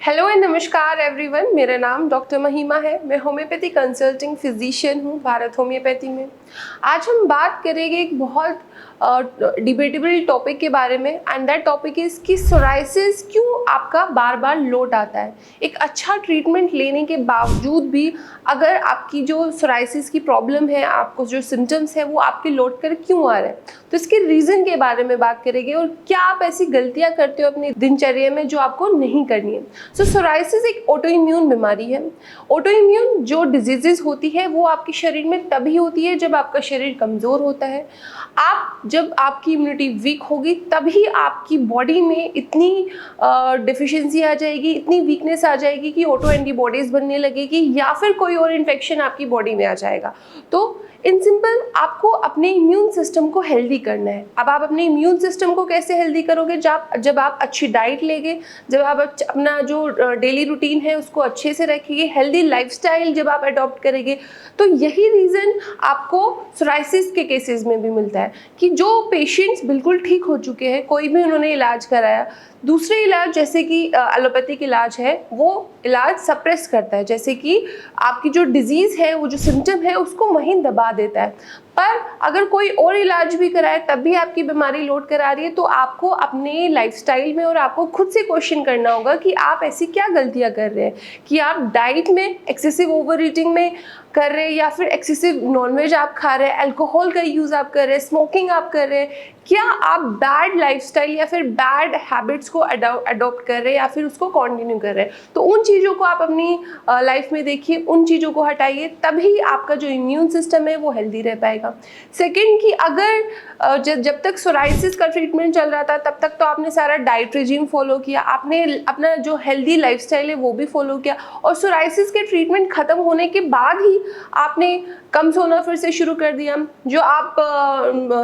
Hello and नमस्कार everyone, मेरा नाम डॉक्टर महिमा है। मैं होम्योपैथी कंसल्टिंग फिजिशियन हूँ भारत होम्योपैथी में। आज हम बात करेंगे एक बहुत डिबेटेबल टॉपिक के बारे में, एंड दैट टॉपिक इज कि सोराइसिस क्यों आपका बार बार लौट आता है। एक अच्छा ट्रीटमेंट लेने के बावजूद भी अगर आपकी जो सोराइसिस की प्रॉब्लम है, आपको जो सिम्टम्स है वो आपके लौट कर क्यों आ रहे हैं, तो इसके रीज़न के बारे में बात करेंगे और क्या आप ऐसी गलतियाँ करते हो अपनी दिनचर्या में जो आपको नहीं करनी है। सोराइसिस एक ऑटो इम्यून बीमारी है। ऑटो इम्यून जो डिजीजेस होती है वो आपके शरीर में तभी होती है जब आपका शरीर कमज़ोर होता है। जब आपकी इम्यूनिटी वीक होगी तभी आपकी बॉडी में इतनी डिफिशिएंसी आ जाएगी, इतनी वीकनेस आ जाएगी कि ऑटो एंटीबॉडीज़ बनने लगेगी या फिर कोई और इन्फेक्शन आपकी बॉडी में आ जाएगा। तो इन सिंपल आपको अपने इम्यून सिस्टम को हेल्दी करना है। अब आप अपने इम्यून सिस्टम को कैसे हेल्दी करोगे? जब आप अच्छी डाइट लेंगे, जब आप अपना जो डेली रूटीन है उसको अच्छे से रखिए, हेल्दी लाइफस्टाइल जब आप अडॉप्ट करेंगे, तो यही रीज़न आपको सोराइसिस के केसेस में भी मिलता है कि जो पेशेंट्स बिल्कुल ठीक हो चुके हैं, कोई भी उन्होंने इलाज कराया, दूसरे इलाज जैसे कि एलोपैथिक इलाज है वो इलाज सप्रेस करता है, जैसे कि आपकी जो डिजीज़ है, वो जो सिम्टम है उसको वहीं दबा देता है। पर अगर कोई और इलाज भी कराए तब भी आपकी बीमारी लौट कर आ रही है, तो आपको अपने लाइफस्टाइल में और आपको खुद से क्वेश्चन करना होगा कि आप ऐसी क्या गलतियां कर रहे हैं कि आप डाइट में एक्सेसिव ओवर ईटिंग में कर रहे हैं, या फिर एक्सेसिव नॉनवेज आप खा रहे हैं, अल्कोहल का यूज़ आप कर रहे हैं, स्मोकिंग आप कर रहे हैं, क्या आप बैड लाइफस्टाइल या फिर बैड हैबिट्स को अडॉप्ट कर रहे हैं या फिर उसको कंटिन्यू कर रहे हैं। तो उन चीज़ों को आप अपनी लाइफ में देखिए, उन चीज़ों को हटाइए, तभी आपका जो इम्यून सिस्टम है वो हेल्दी रह पाएगा। सेकेंड कि अगर जब तक सोराइसिस का ट्रीटमेंट चल रहा था तब तक तो आपने सारा डाइट रिजीम फॉलो किया, आपने अपना जो हेल्दी लाइफस्टाइल है वो भी फॉलो किया, और सोराइसिस के ट्रीटमेंट ख़त्म होने के बाद ही आपने कम सोना फिर से शुरू कर दिया। जो आप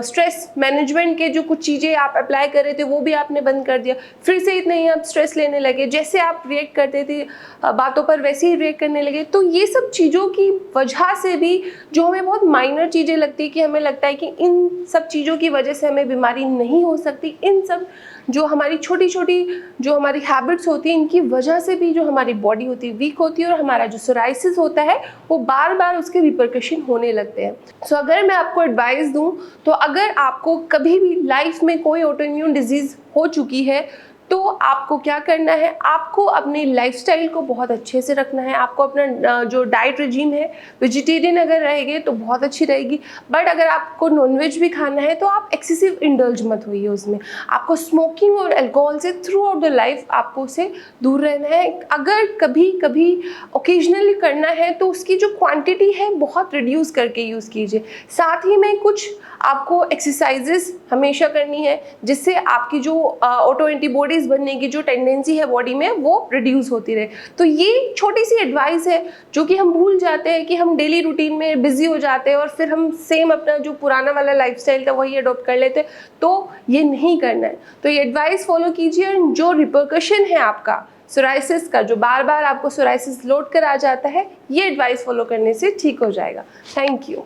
स्ट्रेस मैनेजमेंट के जो कुछ चीज़ें आप अप्लाई कर रहे थे वो भी आपने बंद कर दिया, फिर से इतना ही आप स्ट्रेस लेने लगे, जैसे आप रिएक्ट करते थे बातों पर वैसे ही रिएक्ट करने लगे। तो ये सब चीज़ों की वजह से भी, जो हमें बहुत माइनर चीज़ें लगती है कि हमें लगता है कि इन सब चीज़ों की वजह से हमें बीमारी नहीं हो सकती, इन सब जो हमारी छोटी छोटी जो हमारी हैबिट्स होती हैं इनकी वजह से भी जो हमारी बॉडी होती है वीक होती है, और हमारा जो सोराइसिस होता है वो बार बार उसके रिपरकशन होने लगते हैं। सो अगर मैं आपको एडवाइस दूं, तो अगर आपको कभी भी लाइफ में कोई ऑटो इम्यून डिजीज़ हो चुकी है तो आपको क्या करना है, आपको अपनी लाइफस्टाइल को बहुत अच्छे से रखना है। आपको अपना जो डाइट रिजीम है, वेजिटेरियन अगर रहेंगे तो बहुत अच्छी रहेगी, बट अगर आपको नॉनवेज भी खाना है तो आप एक्सेसिव इंडल्ज मत होइए उसमें। आपको स्मोकिंग और अल्कोहल से थ्रू आउट द लाइफ आपको उससे दूर रहना है। अगर कभी कभी ओकेजनली करना है तो उसकी जो क्वांटिटी है बहुत रिड्यूस करके यूज़ कीजिए। साथ ही में कुछ आपको एक्सरसाइजेस हमेशा करनी है जिससे आपकी जो ऑटो एंटीबॉडीज़ बनने की जो टेंडेंसी है बॉडी में वो रिड्यूस होती रहे। तो ये छोटी सी एडवाइस है जो कि हम भूल जाते हैं कि हम डेली रूटीन में बिजी हो जाते हैं और फिर हम सेम अपना जो पुराना वाला लाइफस्टाइल था वही अडॉप्ट कर लेते हैं। तो ये नहीं करना है, तो ये एडवाइस फॉलो कीजिए। जो रिपरकशन है आपका सोराइसिस का, जो बार बार आपको सोराइसिस लौट कर आ जाता है, ये एडवाइस फॉलो करने से ठीक हो जाएगा। Thank you.